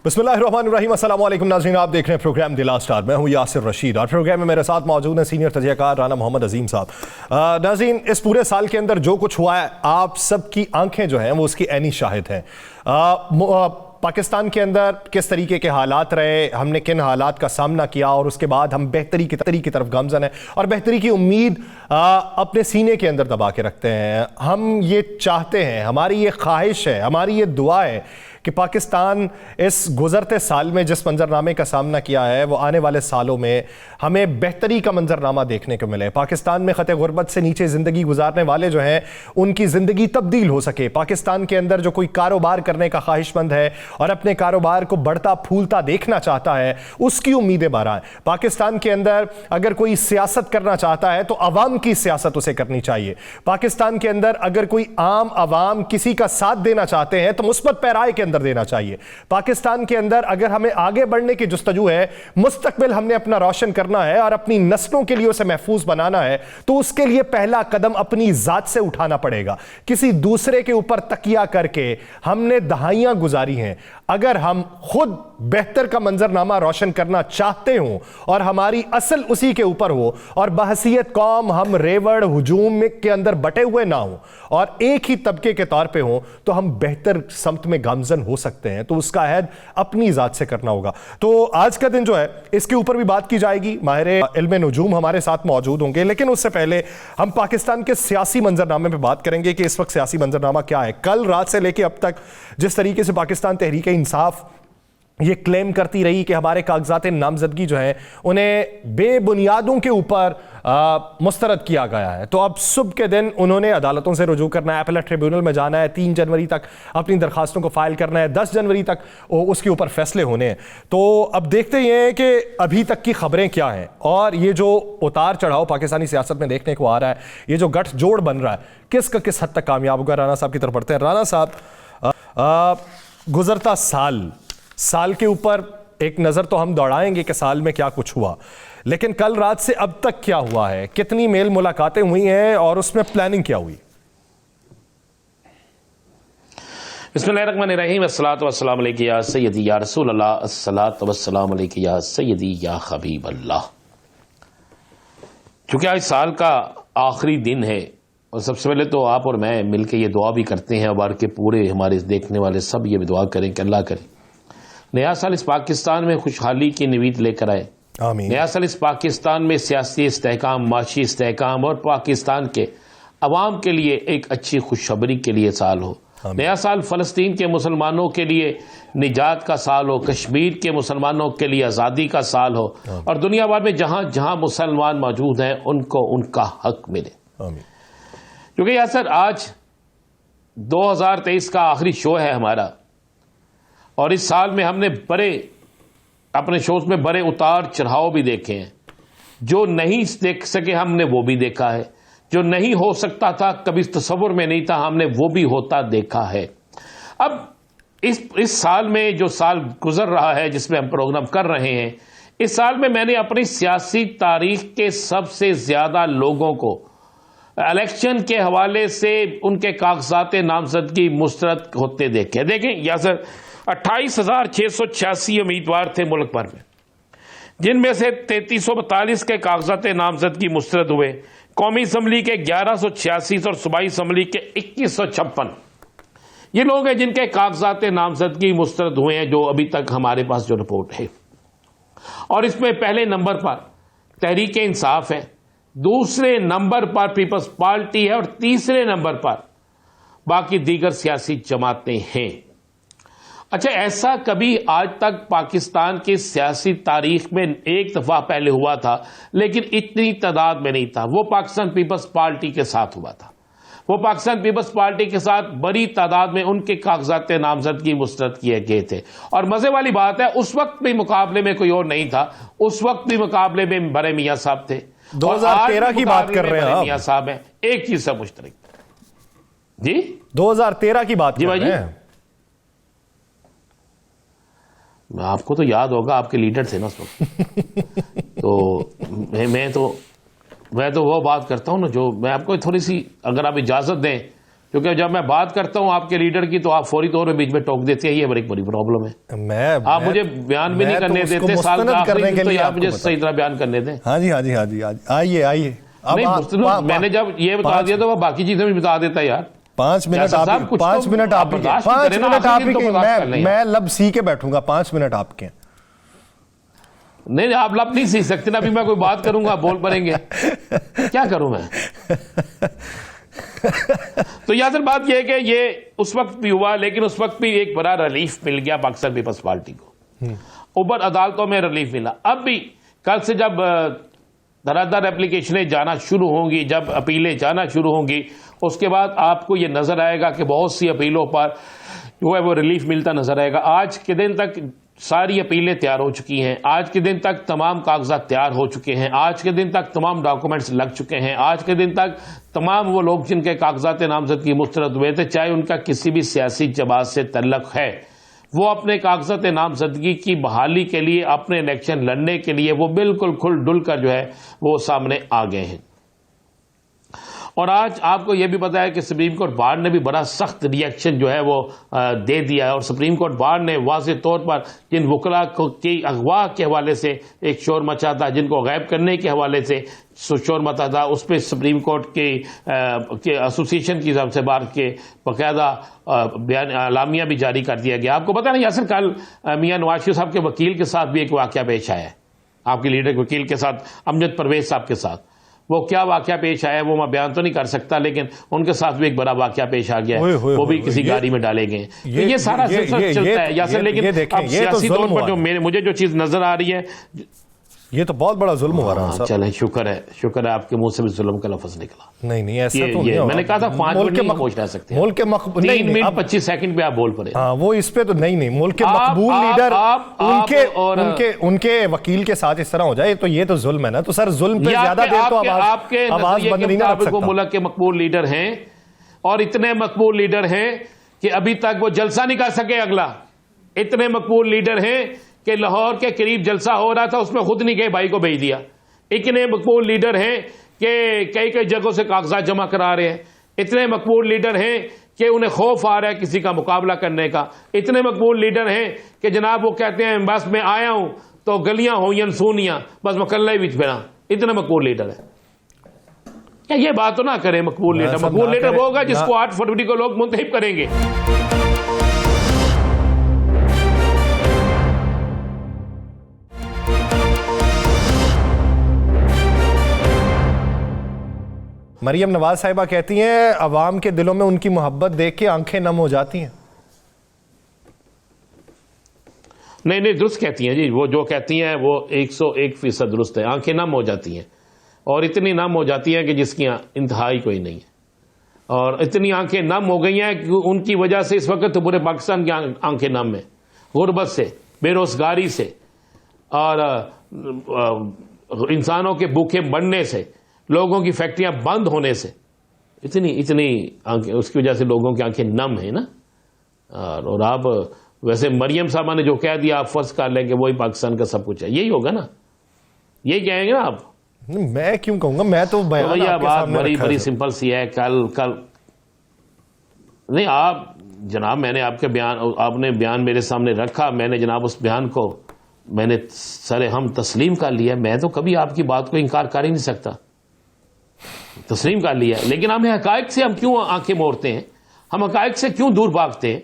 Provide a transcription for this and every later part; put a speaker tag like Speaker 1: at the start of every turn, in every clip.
Speaker 1: बिस्मिल्लाहिर्रहमानिर्रहीम, अस्सलाम वालेकुम नाज़रीन, आप देख रहे हैं प्रोग्राम द लास्ट आवर। मैं हूं यासिर रशीद और प्रोग्राम में मेरे साथ मौजूद हैं सीनियर तजज़ियाकार राना मोहम्मद अजीम साहब। नाज़रीन, इस पूरे साल के अंदर जो कुछ हुआ है, आप सबकी आंखें जो हैं वो उसकी ऐनी शाहिद हैं। पाकिस्तान के अंदर किस तरीके के हालात रहे, हमने किन हालात का सामना किया और उसके बाद हम बेहतरी की तरफ गामजन है और बेहतरी की उम्मीद अपने सीने के अंदर दबा के रखते हैं। हम ये चाहते हैं, हमारी ये ख्वाहिश है, हमारी ये दुआ है कि पाकिस्तान इस गुज़रते साल में जिस मंजरनामे का सामना किया है वो आने वाले सालों में हमें बेहतरी का मंजरनामा देखने को मिले। पाकिस्तान में ख़त गुरबत से नीचे ज़िंदगी गुजारने वाले जो हैं उनकी ज़िंदगी तब्दील हो सके। पाकिस्तान के अंदर जो कोई कारोबार करने का ख्वाहिशमंद है और अपने कारोबार को बढ़ता फूलता देखना चाहता है, उसकी उम्मीदें बारह हैं। पाकिस्तान के अंदर अगर कोई सियासत करना चाहता है तो अवाम की सियासत उसे करनी चाहिए। पाकिस्तान के अंदर अगर कोई आम अवाम किसी का साथ देना चाहते हैं तो मुस्बत पैराए के अंदर देना चाहिए। पाकिस्तान के अंदर अगर हमें आगे बढ़ने की जुस्तजू है, मुस्तकबिल हमने अपना रोशन करना है और अपनी नस्लों के लिए उसे महफूज बनाना है, तो उसके लिए पहला कदम अपनी जात से उठाना पड़ेगा। किसी दूसरे के ऊपर तकिया करके हमने दहाइयां गुजारी हैं। अगर हम खुद बेहतर का मंजरनामा रोशन करना चाहते हो और हमारी असल उसी के ऊपर हो और बहसियत कौम हम रेवड़ हुजूम के अंदर बटे हुए ना हो और एक ही तबके के तौर पे हो, तो हम बेहतर समत में गामजन हो सकते हैं। तो उसका अहद अपनी जात से करना होगा। तो आज का दिन जो है इसके ऊपर भी बात की जाएगी। माहिर इल्म नुजूम हमारे साथ मौजूद होंगे, लेकिन उससे पहले हम पाकिस्तान के सियासी मंजरनामे पे बात करेंगे कि इस वक्त सियासी मंजरनामा क्या है। कल रात से लेकर अब तक जिस तरीके से पाकिस्तान तहरीक इंसाफ ये क्लेम करती रही कि हमारे कागजात नामजदगी जो है उन्हें बेबुनियादों के ऊपर मुस्तरद किया गया है, तो अब सुबह के दिन उन्होंने अदालतों से रुजू करना है, अपीलेट ट्रिब्यूनल में जाना है, 3 जनवरी तक अपनी दरखास्तों को फाइल करना है, 10 जनवरी तक उसके ऊपर फैसले होने हैं। तो अब देखते ही हैं कि अभी तक की खबरें क्या हैं और ये जो उतार चढ़ाव पाकिस्तानी सियासत में देखने को आ रहा है, ये जो गठजोड़ बन रहा है, किस हद तक कामयाब होगा। राना साहब की तरफ बढ़ते हैं। राना साहब, गुजरता साल के ऊपर एक नजर तो हम दौड़ाएंगे कि साल में क्या कुछ हुआ, लेकिन कल रात से अब तक क्या हुआ है, कितनी मेल मुलाकातें हुई हैं और उसमें प्लानिंग क्या हुई?
Speaker 2: बिस्मिल्लाहिर्रहमानिर्रहीम, अस्सलातु वस्सलामु अलैका या सय्यदी या रसूल अल्लाह, अस्सलातु वस्सलामु अलैका या सय्यदी या हबीब अल्लाह। चूंकि आज साल का आखिरी दिन है और सबसे पहले तो आप और मैं मिलकर ये दुआ भी करते हैं और के पूरे हमारे देखने वाले सब ये भी दुआ करें कि अल्लाह करे नया साल इस पाकिस्तान में खुशहाली की नवीद लेकर आए। आमीन। नया साल इस पाकिस्तान में सियासी इस्तेहकाम, माशी इस्तेहकाम और पाकिस्तान के अवाम के लिए एक अच्छी खुशखबरी के लिए साल हो। नया साल फ़लस्तीन के मुसलमानों के लिए निजात का साल हो, कश्मीर के मुसलमानों के लिए आज़ादी का साल हो और दुनिया भर में जहाँ जहाँ मुसलमान मौजूद हैं उनको उनका हक मिले। क्योंकि यासर आज 2023 का आखिरी शो है हमारा और इस साल में हमने अपने शोज में बड़े उतार चढ़ाव भी देखे हैं। जो नहीं देख सके हमने वो भी देखा है, जो नहीं हो सकता था, कभी तसव्वुर में नहीं था, हमने वो भी होता देखा है। अब इस साल में जो साल गुजर रहा है जिसमें हम प्रोग्राम कर रहे हैं, इस साल में मैंने अपनी सियासी तारीख के सबसे ज्यादा लोगों को इलेक्शन के हवाले से उनके कागजात नामजदगी मुस्तरद होते देखे। देखें यासर, 28,686 उम्मीदवार थे मुल्क भर में, जिनमें से 3342 के कागजात नामजदगी मुस्तरद हुए। कौमी असम्बली के 1186 और सूबाई असम्बली के 2156 ये लोग हैं जिनके कागजात नामजदगी मुस्तरद हुए हैं, जो अभी तक हमारे पास जो रिपोर्ट है। और इसमें पहले नंबर पर तहरीक इंसाफ है, दूसरे नंबर पर पीपल्स पार्टी है और तीसरे नंबर पर बाकी दीगर सियासी जमातें हैं। अच्छा, ऐसा कभी आज तक पाकिस्तान की सियासी तारीख में एक दफा पहले हुआ था, लेकिन इतनी तादाद में नहीं था। वो पाकिस्तान पीपल्स पार्टी के साथ हुआ था। वो पाकिस्तान पीपल्स पार्टी के साथ बड़ी तादाद में उनके कागजात नामजदगी मुस्तरद किए गए थे। और मजे वाली बात है, उस वक्त भी मुकाबले में कोई और नहीं था, उस वक्त भी मुकाबले में बड़े मियां साहब थे।
Speaker 1: 2013 की बात कर रहे हैं आप।
Speaker 2: मियां साहब हैं, एक चीज से मुश्तरक जी,
Speaker 1: 2013 की बात कर रहे हैं।
Speaker 2: आपको तो याद होगा, आपके लीडर थे ना उस वक्त। तो मैं तो वो बात करता हूं ना, जो मैं आपको थोड़ी सी, अगर आप इजाजत दें क्योंकि जब मैं बात करता हूं आपके लीडर की तो आप फौरी तौर पर बीच में टोक देते हैं, ये बड़ी बड़ी प्रॉब्लम है। आप मुझे बयान भी नहीं करने देते, साल का आखिरी दिन तो आप मुझे सही तरह बयान करने दें।
Speaker 1: हाँ जी, हाँ जी, हाँ जी, आइए आइए।
Speaker 2: मैंने जब ये बता दिया तो वह बाकी चीजें भी बता देता यार।
Speaker 1: 5 मिनट आप, 5 मिनट आप, 5 मिनट आप ही, मैं लब सी के बैठूंगा, 5 मिनट आपके।
Speaker 2: नहीं, आप लब नहीं सीख सकते ना, अभी मैं कोई बात करूंगा बोल पड़ेंगे, क्या करूं मैं। तो यासर बात यह है कि ये उस वक्त भी हुआ, लेकिन उस वक्त भी एक बड़ा रिलीफ मिल गया पाकिस्तान पीपल्स पार्टी को, ऊपर अदालतों में रिलीफ मिला। अब भी कल से जब धराधर एप्लीकेशनें जाना शुरू होंगी, जब अपीलें जाना शुरू होंगी, उसके बाद आपको ये नजर आएगा कि बहुत सी अपीलों पर जो है वो रिलीफ मिलता नजर आएगा। आज के दिन तक सारी अपीलें तैयार हो चुकी हैं, आज के दिन तक तमाम कागजात तैयार हो चुके हैं, आज के दिन तक तमाम डॉक्यूमेंट्स लग चुके हैं, आज के दिन तक तमाम वो लोग जिनके कागजात नामजदगी मुस्तरद हुए थे, चाहे उनका किसी भी सियासी जमात से तल्लुक है, वो अपने कागजात नामजदगी की बहाली के लिए, अपने इलेक्शन लड़ने के लिए वो बिल्कुल खुल डुल कर जो है वो सामने आ गए हैं। और आज आपको यह भी पता है कि सुप्रीम कोर्ट बार ने भी बड़ा सख्त रिएक्शन जो है वो दे दिया है, और सुप्रीम कोर्ट बार ने वाज़ेह तौर पर जिन वकला की अगवा के हवाले से एक शोर मचा था, जिनको गायब करने के हवाले से शोर मचा था, उस पर सुप्रीम कोर्ट के एसोसिएशन की तरफ से बार के बाकायदा बयान अलामिया भी जारी कर दिया गया। आपको पता नहीं यासर, कल मियां नवाज शरीफ साहब के वकील के साथ भी एक वाकया पेश आया है, आपके लीडर वकील के साथ, अमजद परवेज साहब के साथ। वो क्या वाकया पेश आया वो मैं बयान तो नहीं कर सकता, लेकिन उनके साथ भी एक बड़ा वाकया पेश आ गया है, वो भी किसी गाड़ी में डाले गए। तो ये सारा सिलसिला चलता है यासर, लेकिन अब सियासी तौर पर जो मुझे जो चीज नजर आ रही है,
Speaker 1: ये तो बहुत बड़ा जुल्म हो रहा है।
Speaker 2: चलें, शुक्र है आपके मुंह से भी जुल्म का लफ्ज निकला।
Speaker 1: नहीं ऐसा तो नहीं,
Speaker 2: मैंने कहा था 5 मिनट नहीं पहुंच रह सकते, 3 मिनट 25 सेकंड पे आप बोल पड़े।
Speaker 1: हाँ, वो इस पे तो नहीं मुल्क के मकबूल लीडर उनके वकील के साथ इस तरह हो जाए तो ये तो जुल्म है ना। तो सर जुल्म पे ज्यादा देर तो आवाज बंद नहीं कर सकता।
Speaker 2: मुल्क के मकबूल लीडर हैं, और इतने मकबूल लीडर हैं कि अभी तक वो जलसा नहीं कर सके अगला। इतने मकबूल लीडर हैं कि लाहौर के करीब जलसा हो रहा था, उसमें खुद नहीं गए, भाई को भेज दिया। इतने मकबूल लीडर हैं कि कई जगहों से कागजात जमा करा रहे हैं। इतने मकबूल लीडर हैं कि उन्हें खौफ आ रहा है किसी का मुकाबला करने का। इतने मकबूल लीडर हैं कि जनाब वो कहते हैं बस मैं आया हूं तो गलियां होयन सोनियां, बस मैं कल्ला ही बिच बना। इतने मकबूल लीडर है। क्या ये बात तो ना करें मकबूल लीडर? मकबूल लीडर वो होगा जिसको 8 फरवरी को लोग मुंतखब करेंगे।
Speaker 1: मरियम नवाज साहिबा कहती हैं अवाम के दिलों में उनकी मोहब्बत देख के आंखें नम हो जाती हैं।
Speaker 2: नहीं दुरुस्त कहती हैं जी, वो जो कहती हैं वो 101% दुरुस्त है। आंखें नम हो जाती हैं, और इतनी नम हो जाती हैं कि जिसकी इंतहाई कोई नहीं है। और इतनी आंखें नम हो गई हैं कि उनकी वजह से इस वक्त तो पूरे पाकिस्तान की आंखें नम है, गुर्बत से, बेरोजगारी से, और इंसानों के भूखे मरने से, लोगों की फैक्ट्रियां बंद होने से, इतनी आंखें, उसकी वजह से लोगों की आंखें नम है ना। और आप वैसे मरियम साहबा ने जो कह दिया आप फर्ज कर लेंगे वही पाकिस्तान का सब कुछ है, यही होगा ना, यही कहेंगे ना आप?
Speaker 1: मैं क्यों कहूंगा, मैं तो
Speaker 2: भैया बात बड़ी सिंपल सी है। कल नहीं आप जनाब, मैंने आपके बयान, आपने बयान मेरे सामने रखा, मैंने जनाब उस बयान को मैंने सरे हम तस्लीम कर लिया। मैं तो कभी आपकी बात को इनकार कर ही नहीं सकता, तस्लीम कर लिया। लेकिन हमें हकायक से हम क्यों आंखें मोड़ते हैं, हम हकायक से क्यों दूर भागते हैं?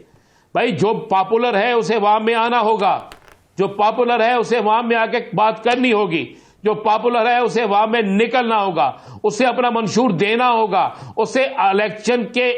Speaker 2: भाई जो पॉपुलर है उसे अवाम में आना होगा, जो पॉपुलर है उसे अवाम में आके बात करनी होगी, जो पॉपुलर है उसे अवाम में निकलना होगा, उसे अपना मंशूर देना होगा, उसे इलेक्शन के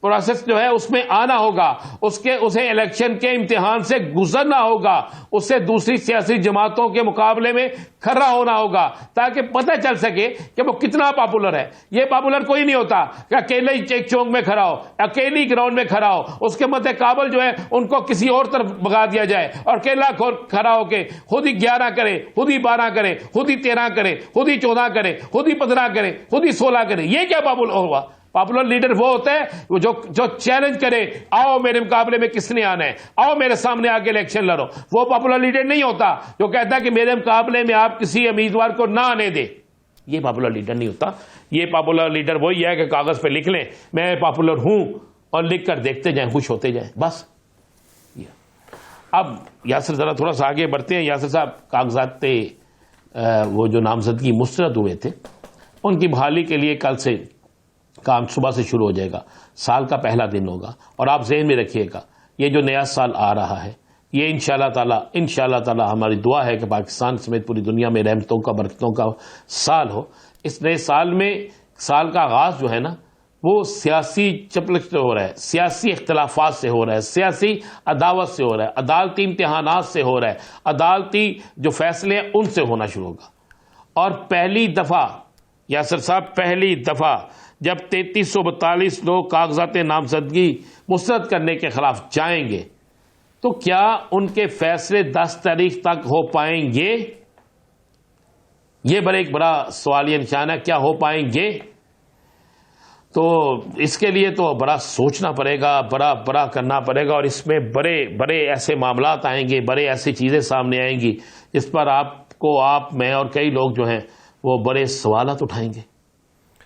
Speaker 2: प्रोसेस जो है उसमें आना होगा, उसे इलेक्शन के इम्तिहान से गुजरना होगा, उससे दूसरी सियासी जमातों के मुकाबले में खड़ा होना होगा, ताकि पता चल सके कि वो कितना पॉपुलर है। ये पॉपुलर कोई नहीं होता कि अकेले ही एक चौक में खड़ा हो, अकेली ग्राउंड में खड़ा हो, उसके मध्य काबल जो है उनको किसी और तरफ भगा दिया जाए, और अकेला खड़ा होके खुद ही 11 करे, खुद ही 12 करे, खुद ही 13 करे, खुद ही 14 करे, खुद ही 15 करे, खुद ही 16 करे। ये क्या पॉपुलर हुआ? पॉपुलर लीडर वो होता है जो चैलेंज करे, आओ मेरे मुकाबले में किसने आना है, आओ मेरे सामने आके इलेक्शन लड़ो। वो पॉपुलर लीडर नहीं होता जो कहता है कि मेरे मुकाबले में आप किसी उम्मीदवार को ना आने दे। ये पॉपुलर लीडर नहीं होता। ये पॉपुलर लीडर वही है कि कागज पे लिख लें मैं पॉपुलर हूं और लिख कर देखते जाएं, खुश होते जाएं, बस। अब यासिर जरा थोड़ा सा आगे बढ़ते हैं। यासिर साहब कागजात पे वो जो नामजदगी मुस्तरद हुए थे उनकी बहाली के लिए कल से काम सुबह से शुरू हो जाएगा, साल का पहला दिन होगा। और आप ज़हन में रखिएगा ये जो नया साल आ रहा है ये इंशाअल्लाह ताला हमारी दुआ है कि पाकिस्तान समेत पूरी दुनिया में रहमतों का बरकतों का साल हो। इस नए साल में साल का आगाज जो है ना वो सियासी चपलक से हो रहा है, सियासी इख्तलाफात से हो रहा है, सियासी अदावत से हो रहा है, अदालती इम्तिहानात से हो रहा है, अदालती जो फैसले हैं उनसे होना शुरू होगा। और पहली दफा यासिर साहब, पहली दफा जब 3342 लोग कागजात नामजदगी मुस्तरद करने के खिलाफ जाएंगे तो क्या उनके फैसले 10 तारीख तक हो पाएंगे? यह एक बड़ा सवालिया निशान है, क्या हो पाएंगे? तो इसके लिए तो बड़ा सोचना पड़ेगा, बड़ा करना पड़ेगा और इसमें बड़े ऐसे मामलात आएंगे, बड़े ऐसी चीजें सामने आएंगी इस पर आपको, आप, मैं और कई लोग जो हैं वो बड़े सवालात उठाएंगे।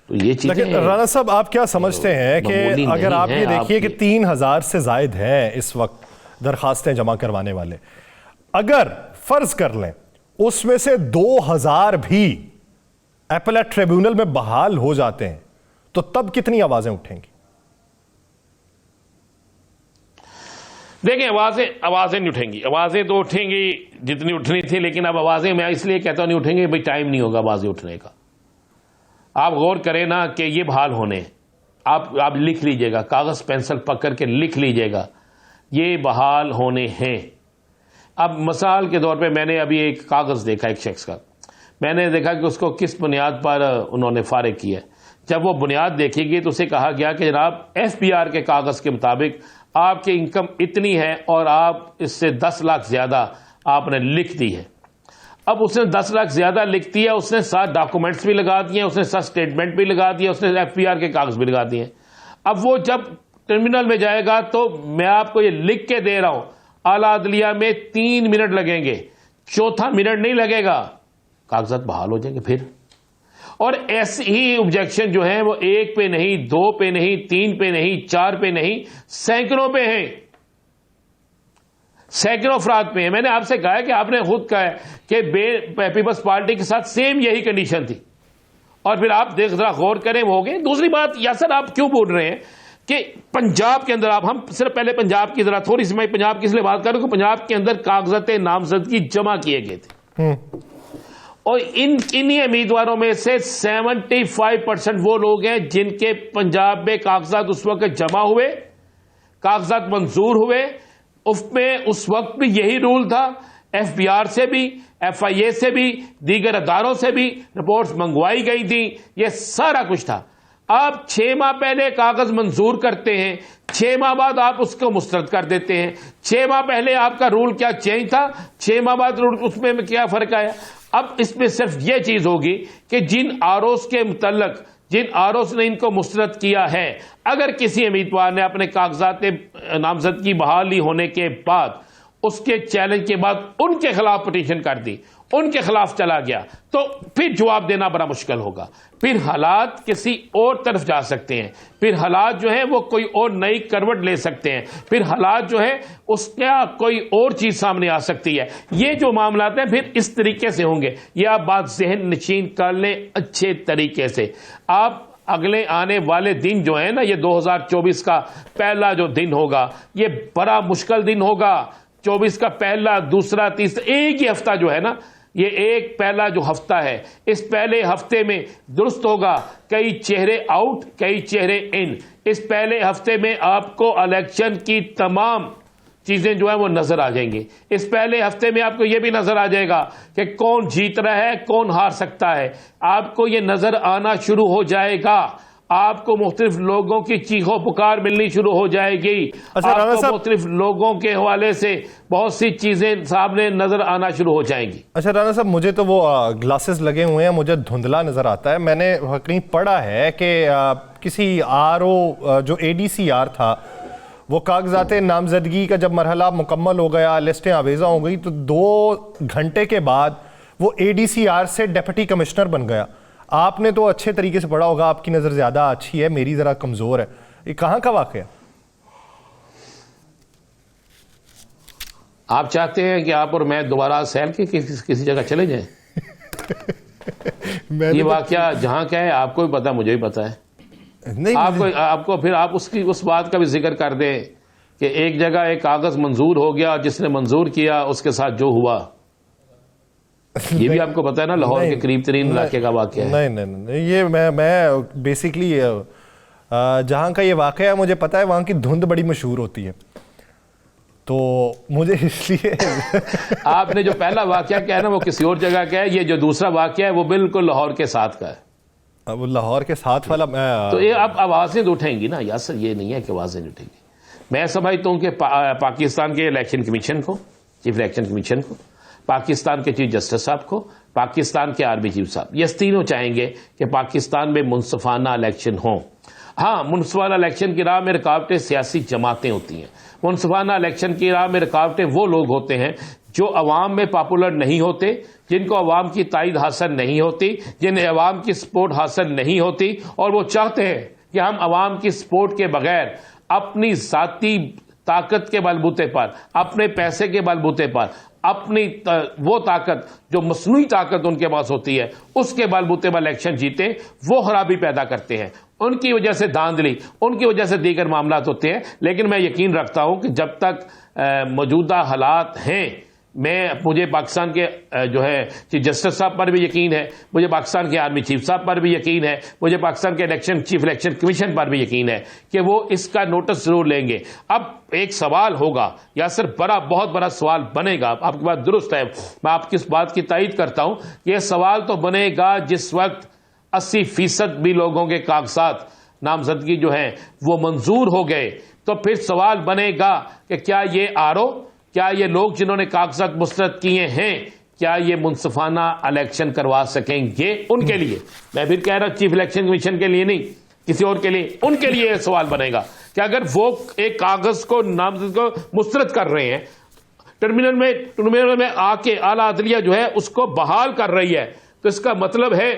Speaker 2: तो ये चीजें
Speaker 1: राना साहब आप क्या समझते हैं कि अगर आप ये देखिए कि 3000 से जायद हैं इस वक्त दरखास्तें जमा करवाने वाले, अगर फर्ज कर लें उसमें से 2000 भी अपीलेट ट्रिब्यूनल में बहाल हो जाते हैं तो तब कितनी आवाजें उठेंगी?
Speaker 2: देखिए आवाजें नहीं उठेंगी, आवाजें तो उठेंगी जितनी उठनी थी, लेकिन अब आवाजें मैं इसलिए कहता हूं नहीं उठेंगी भाई टाइम नहीं होगा आवाजें उठने का। आप गौर करें ना कि ये बहाल होने, आप लिख लीजिएगा, कागज पेंसिल पकड़ के लिख लीजिएगा, ये बहाल होने हैं। अब मिसाल के तौर पे मैंने अभी एक कागज देखा एक शख्स का, मैंने देखा कि उसको किस बुनियाद पर उन्होंने फारिग किया। जब वो बुनियाद देखेगी तो उसे कहा गया कि जनाब FBR के कागज के मुताबिक आपकी इनकम इतनी है और आप इससे 10 लाख ज्यादा आपने लिख दी है। अब उसने 10 लाख ज्यादा लिख दिया, उसने 7 डॉक्यूमेंट्स भी लगा दिए, उसने 7 स्टेटमेंट भी लगा दिए, उसने FBR के कागज भी लगा दिए। अब वो जब टर्मिनल में जाएगा तो मैं आपको ये लिख के दे रहा हूं आला अदलिया में 3 मिनट लगेंगे, चौथा मिनट नहीं लगेगा, कागजात बहाल हो जाएंगे फिर। और ऐसी ही ऑब्जेक्शन जो है वो 1 पे नहीं, 2 पे नहीं, 3 पे नहीं, 4 पे नहीं, सैकड़ों पे हैं, सैकड़ों अफराद पे हैं। मैंने आपसे कहा है कि आपने खुद कहा है कि पीपल्स पार्टी के साथ सेम यही कंडीशन थी और फिर आप जरा गौर करें वो हो गए। दूसरी बात यासर आप क्यों बोल रहे हैं कि पंजाब के अंदर, आप हम सिर्फ पहले पंजाब की जरा थोड़ी सी मैं पंजाब की इसलिए बात करूं कि पंजाब के अंदर कागजात नामजदगी जमा किए गए थे और इन्हीं उम्मीदवारों में से 75% वो लोग हैं जिनके पंजाब में कागजात उस वक्त जमा हुए, कागजात मंजूर हुए। उसमें उस वक्त भी यही रूल था, FBR से भी, FIA से भी, दीगर अदारों से भी रिपोर्ट्स मंगवाई गई थी, ये सारा कुछ था। आप 6 माह पहले कागज मंजूर करते हैं, 6 माह बाद आप उसको मुस्तरद कर देते हैं। 6 माह पहले आपका रूल क्या चेंज था, 6 माह बाद रूल उसमें क्या फर्क आया? अब इसमें सिर्फ यह चीज होगी कि जिन आरोस के मुतल्लक, जिन आरोस ने इनको मुस्तरद किया है, अगर किसी उम्मीदवार ने अपने कागजात नामजदगी बहाली होने के बाद, उसके चैलेंज के बाद उनके खिलाफ पिटीशन कर दी, उनके खिलाफ चला गया, तो फिर जवाब देना बड़ा मुश्किल होगा। फिर हालात किसी और तरफ जा सकते हैं, फिर हालात जो है वो कोई और नई करवट ले सकते हैं, फिर हालात जो है उसका कोई और चीज सामने आ सकती है। ये जो मामलात हैं फिर इस तरीके से होंगे, ये आप बात ज़हन नशीन कर लें अच्छे तरीके से। आप अगले आने वाले दिन जो है ना, ये 2024 का पहला जो दिन होगा ये बड़ा मुश्किल दिन होगा। 24 का पहला, दूसरा, तीसरा, एक ही हफ्ता जो है ना, ये एक पहला जो हफ्ता है, इस पहले हफ्ते में दुरुस्त होगा, कई चेहरे आउट, कई चेहरे इन। इस पहले हफ्ते में आपको इलेक्शन की तमाम चीजें जो है वो नजर आ जाएंगी। इस पहले हफ्ते में आपको यह भी नजर आ जाएगा कि कौन जीत रहा है, कौन हार सकता है, आपको ये नजर आना शुरू हो जाएगा। आपको मुख्तलिफ लोगों की चीखों पुकार मिलनी शुरू हो जाएगी। आपको मुख्तलिफ लोगों के हवाले से बहुत सी चीजें सामने नजर आना शुरू हो जाएंगी।
Speaker 1: अच्छा राना साहब, मुझे तो वो ग्लासेस लगे हुए हैं, मुझे धुंधला नजर आता है। मैंने कहीं पढ़ा है कि किसी RO जो ADCR था, वो कागजात नामजदगी का जब मरहला मुकम्मल हो गया, लिस्टें आवेजा हो गई, तो 2 घंटे के बाद वो ADCR से डिप्टी कमिश्नर बन गया। आपने तो अच्छे तरीके से पढ़ा होगा, आपकी नज़र ज़्यादा अच्छी है, मेरी ज़रा कमज़ोर है। ये कहाँ का वाक़या?
Speaker 2: आप चाहते हैं कि आप और मैं दोबारा सैल के किसी जगह चले जाएं? ये वाक़या जहाँ का है आपको भी पता, मुझे भी पता है।
Speaker 1: नहीं,
Speaker 2: आपको फिर आप उस बात का भी जिक्र कर दें कि एक जगह एक कागज मंजूर हो गया, जिसने मंजूर किया उसके साथ जो हुआ, ये भी आपको पता है ना, लाहौर के करीब तरीन इलाके का वाक़या है।
Speaker 1: नहीं, ये मैं बेसिकली जहाँ का ये वाक़या है मुझे पता है, वहाँ की धुंध बड़ी मशहूर होती है, तो मुझे इसलिए
Speaker 2: आपने जो पहला वाक़या कहा है ना वो किसी और जगह का है, ये जो दूसरा वाक़या है वो बिल्कुल लाहौर के साथ का है।
Speaker 1: अब लाहौर के साथ वाला
Speaker 2: तो ये अब आवाज़ें तो उठेंगी ना यासर, ये नहीं है कि आवाज़ें उठेंगी। मैं समझता हूँ कि पाकिस्तान के इलेक्शन कमीशन को, चीफ इलेक्शन कमीशन को, पाकिस्तान के चीफ जस्टिस साहब को, पाकिस्तान के आर्मी चीफ साहब, ये तीनों चाहेंगे कि पाकिस्तान में मुनसफाना इलेक्शन हो। हाँ, मुनसफाना इलेक्शन की राह में रुकावटें सियासी जमातें होती हैं। मुनसफाना इलेक्शन की राह में रुकावटें वो लोग होते हैं जो अवाम में पॉपुलर नहीं होते, जिनको अवाम की ताईद हासिल नहीं होती, जिन्हें अवाम की सपोर्ट हासिल नहीं होती, और वो चाहते हैं कि हम अवाम की सपोर्ट के बगैर अपनी जाती ताकत के बलबूते पर, अपने पैसे के बलबूते पर, अपनी वो ताकत जो मसनूई ताकत उनके पास होती है उसके बलबूते पर इलेक्शन जीते, वो खराबी पैदा करते हैं। उनकी वजह से धांधली, उनकी वजह से दीगर मामलात होते हैं। लेकिन मैं यकीन रखता हूं कि जब तक मौजूदा हालात हैं, मुझे पाकिस्तान के जो है चीफ जस्टिस साहब पर भी यकीन है, मुझे पाकिस्तान के आर्मी चीफ साहब पर भी यकीन है, मुझे पाकिस्तान के चीफ इलेक्शन कमीशन पर भी यकीन है कि वो इसका नोटिस जरूर लेंगे। अब एक सवाल होगा, या सिर्फ बहुत बड़ा सवाल बनेगा, आपकी बात दुरुस्त है, मैं आपकी इस बात की तायीद करता हूं कि यह सवाल तो बनेगा जिस वक्त 80% भी लोगों के कागजात नामजदगी जो है वो मंजूर हो गए, तो फिर सवाल बनेगा कि क्या ये लोग जिन्होंने कागजात मुस्तरद किए हैं, क्या ये मुनसफाना इलेक्शन करवा सकेंगे उनके लिए? मैं फिर कह रहा हूं टर्मिनल इलेक्शन कमीशन के लिए नहीं, किसी और के लिए, उनके लिए सवाल बनेगा कि अगर वो एक कागज को नामजद को मुस्तरद कर रहे हैं, टर्मिनल में आके आला अदलिया जो है उसको बहाल कर रही है, तो इसका मतलब है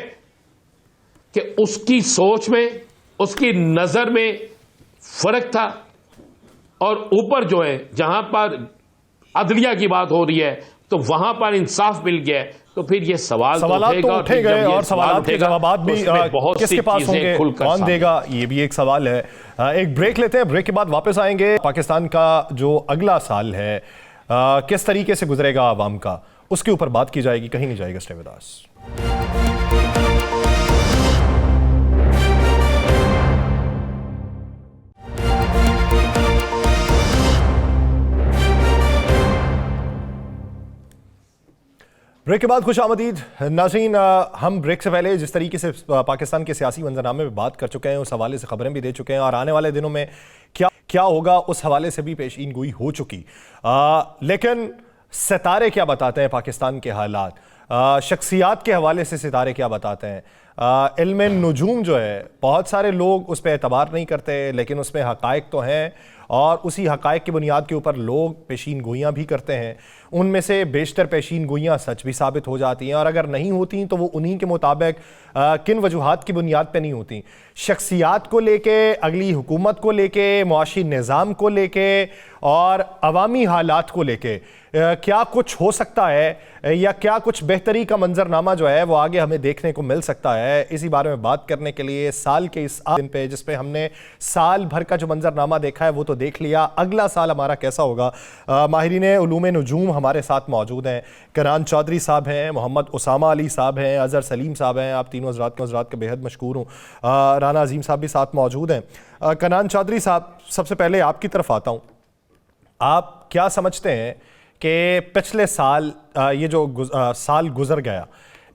Speaker 2: कि उसकी सोच में, उसकी नजर में फर्क था, और ऊपर जो है जहां पर अदलिया की बात हो रही है तो वहां पर इंसाफ मिल गया, तो फिर ये सवाल तो
Speaker 1: उठे गए, और सवाल के जवाब भी किसके पास होंगे, कौन देगा, ये भी एक सवाल है। एक ब्रेक लेते हैं, ब्रेक के बाद वापस आएंगे। पाकिस्तान का जो अगला साल है किस तरीके से गुजरेगा आवाम का, उसके ऊपर बात की जाएगी। कहीं नहीं जाएगा, स्टे विद अस। ब्रेक के बाद खुश आमदीद नाज़रीन। हम ब्रेक से पहले जिस तरीके से पाकिस्तान के सियासी मंजरनामे में बात कर चुके हैं, उस हवाले से खबरें भी दे चुके हैं, और आने वाले दिनों में क्या होगा उस हवाले से भी पेशीन गोई हो चुकी। लेकिन सितारे क्या बताते हैं पाकिस्तान के हालात, शख्सियात के हवाले से सितारे क्या बताते हैं। इल्म नुजूम जो है, बहुत सारे लोग उस पर एतबार नहीं करते, लेकिन उसमें हकायक तो हैं, और उसी हकायक की बुनियाद के ऊपर लोग पेशीन गोइयाँ भी करते हैं। उनमें से बेशतर पेशीन गोइयाँ सच भी साबित हो जाती हैं, और अगर नहीं होती तो वो उन्हीं के मुताबिक किन वजूहात की बुनियाद पे नहीं होती। शख्सियात को लेके, अगली हुकूमत को लेके, मुआशी निज़ाम को लेके, और अवामी हालात को लेके क्या कुछ हो सकता है, या क्या कुछ बेहतरी का मंजरनामा जो है वो आगे हमें देखने को मिल सकता है। इसी बारे में बात करने के लिए साल के इस दिन पे, जिसपे हमने साल भर का जो मंजरनामा देखा है वो तो देख लिया, अगला साल हमारा कैसा होगा। माहिरीन उलूम नजूम हमारे साथ मौजूद हैं। कनान चौधरी साहब हैं, मोहम्मद उसामा अली साहब हैं, अजहर सलीम साहब हैं। आप तीनों हज़रात के बेहद मशकूर हूँ। राना अजीम साहब भी साथ मौजूद हैं। कनान चौधरी साहब, सबसे पहले आपकी तरफ आता हूँ। आप क्या समझते हैं कि पिछले साल ये जो साल गुजर गया,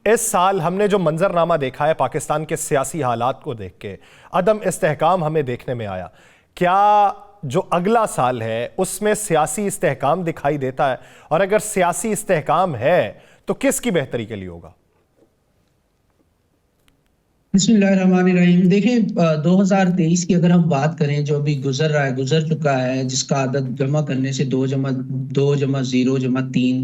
Speaker 1: इस साल हमने जो मंजरनामा देखा है पाकिस्तान के सियासी हालात को देख के, अदम इस्तेहकाम हमें देखने में आया, क्या जो अगला साल है उसमें सियासी इस्तेहकाम दिखाई देता है? और अगर सियासी इस्तेहकाम है तो किसकी बेहतरी के लिए होगा?
Speaker 3: बिस्मिल्लाहिर्रहमानिर्रहीम। देखें, 2023 की अगर हम बात करें, जो अभी गुजर चुका है, जिसका आदद जमा करने से 2 + 0 + 3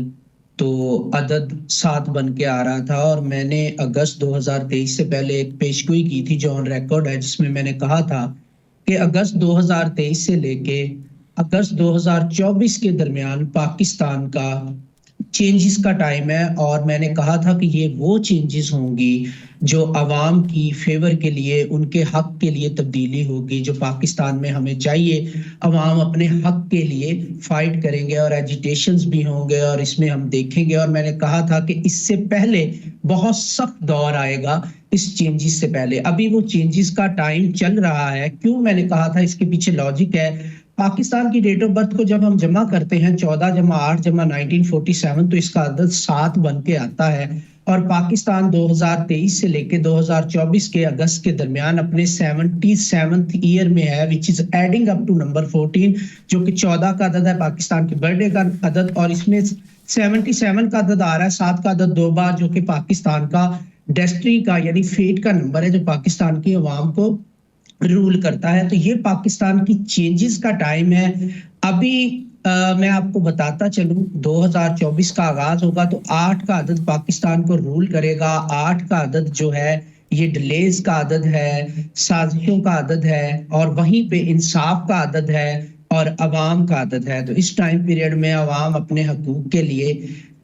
Speaker 3: तो अदद 7 बन के आ रहा था और मैंने अगस्त 2023 से पहले एक पेशगोई की थी जो ऑन रिकॉर्ड है, जिसमें मैंने कहा था कि अगस्त 2023 से लेके अगस्त 2024 के दरमियान पाकिस्तान का चेंजेस का टाइम है। और मैंने कहा था कि ये वो चेंजेस होंगी जो अवाम की फेवर के लिए, उनके हक के लिए तब्दीली होगी जो पाकिस्तान में हमें चाहिए। अवाम अपने हक के लिए फाइट करेंगे और एजिटेशंस भी होंगे और इसमें हम देखेंगे। और मैंने कहा था कि इससे पहले बहुत सख्त दौर आएगा, इस चेंजेस से पहले। अभी वो चेंजेस का टाइम चल रहा है। क्यों मैंने कहा था, इसके पीछे लॉजिक है। पाकिस्तान की डेट ऑफ बर्थ को जब हम जमा करते हैं 14 जमा 8 जमा 1947, तो इसका अदद 7 बन के आता है। और पाकिस्तान 2023 से लेके 2024 के अगस्त के दरमियान अपने 77th ईयर में है, which is adding up to number 14, जो कि 14 का अदद है पाकिस्तान के बर्थडे का अदद। और इसमें 77 का अदद आ रहा है, 7 का अदद 2 बार, जो कि पाकिस्तान का डेस्टिनी का यानी फेट का नंबर है, जो पाकिस्तान की अवाम को रूल करता है। तो ये पाकिस्तान की चेंजेस का टाइम है। अभी मैं आपको बताता चलूं, 2024 का आगाज होगा तो 8 का अदद पाकिस्तान को रूल करेगा। 8 का अदद जो है ये डिलेज का अदद है, साजिशों का अदद है, और वहीं पे इंसाफ का अदद है और अवाम का अदद है। तो इस टाइम पीरियड में अवाम अपने हकूक के लिए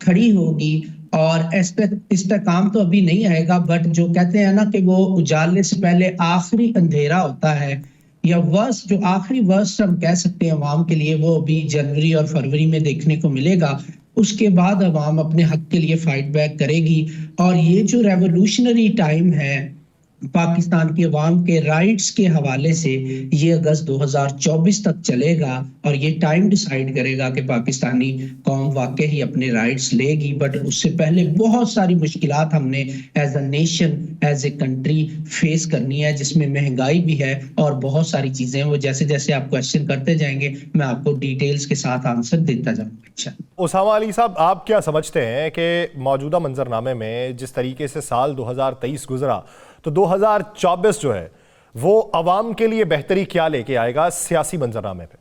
Speaker 3: खड़ी होगी। और इस्तेकाम तो अभी नहीं आएगा, बट जो कहते हैं ना कि वो उजाले से पहले आखिरी अंधेरा होता है, या वर्ष, जो आखिरी वर्ष हम कह सकते हैं अवाम के लिए, वो अभी जनवरी और फरवरी में देखने को मिलेगा। उसके बाद अवाम अपने हक के लिए फाइट बैक करेगी। और ये जो रेवोल्यूशनरी टाइम है पाकिस्तान की अवाम के राइट्स के हवाले से, ये अगस्त 2024 तक चलेगा। और ये टाइम डिसाइड करेगा कि पाकिस्तानी कौम वाकई ही अपने राइट्स लेगी। बट उससे पहले बहुत सारी मुश्किलात हमने as a nation, as a country face करनी है, जिसमें महंगाई भी है और बहुत सारी चीजें। वो जैसे जैसे आप क्वेश्चन करते जाएंगे मैं आपको डिटेल्स के साथ आंसर देता जाऊंगा। अच्छा,
Speaker 1: उसामा अली साहब, आप क्या समझते हैं कि मौजूदा मंजरनामे में जिस तरीके से साल 2023 गुजरा, तो 2024 जो है वो अवाम के लिए बेहतरी क्या लेके आएगा सियासी मंजरनामे पे?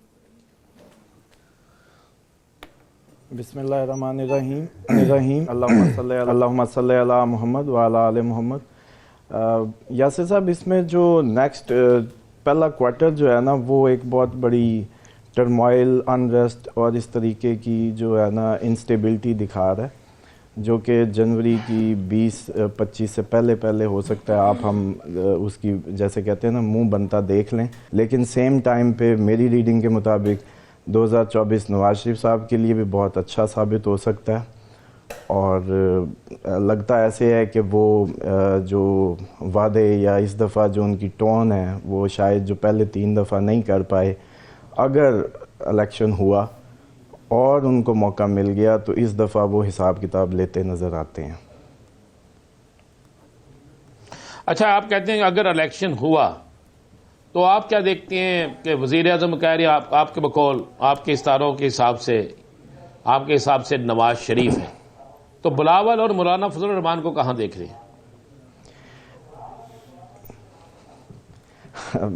Speaker 4: बिस्मिल्लाहिर्रहमानिर्रहीम अल्लाहुम्मा सल्ली अला मुहम्मद व अला आले मुहम्मद। यासिर साहब, इसमें जो नेक्स्ट पहला क्वार्टर जो है ना, वो एक बहुत बड़ी टर्मोइल, अनरेस्ट और इस तरीके की जो है ना इंस्टेबिलिटी दिखा रहा है, जो कि जनवरी की 20-25 से पहले हो सकता है आप हम उसकी जैसे कहते हैं ना मुंह बनता देख लें। लेकिन सेम टाइम पे मेरी रीडिंग के मुताबिक 2024 नवाज शरीफ साहब के लिए भी बहुत अच्छा साबित हो सकता है। और लगता ऐसे है कि वो जो वादे या इस दफ़ा जो उनकी टोन है वो शायद जो पहले 3 दफ़ा नहीं कर पाए, अगर इलेक्शन हुआ और उनको मौका मिल गया तो इस दफ़ा वो हिसाब किताब लेते नज़र आते हैं।
Speaker 2: अच्छा, आप कहते हैं अगर इलेक्शन हुआ तो आप क्या देखते हैं कि वज़ीर आज़म कह रहे हैं आपके बकौल, आपके इस्तारों के हिसाब से, आपके हिसाब से नवाज शरीफ है, तो बिलावल और मौलाना फजल रहमान को कहाँ देख रहे हैं?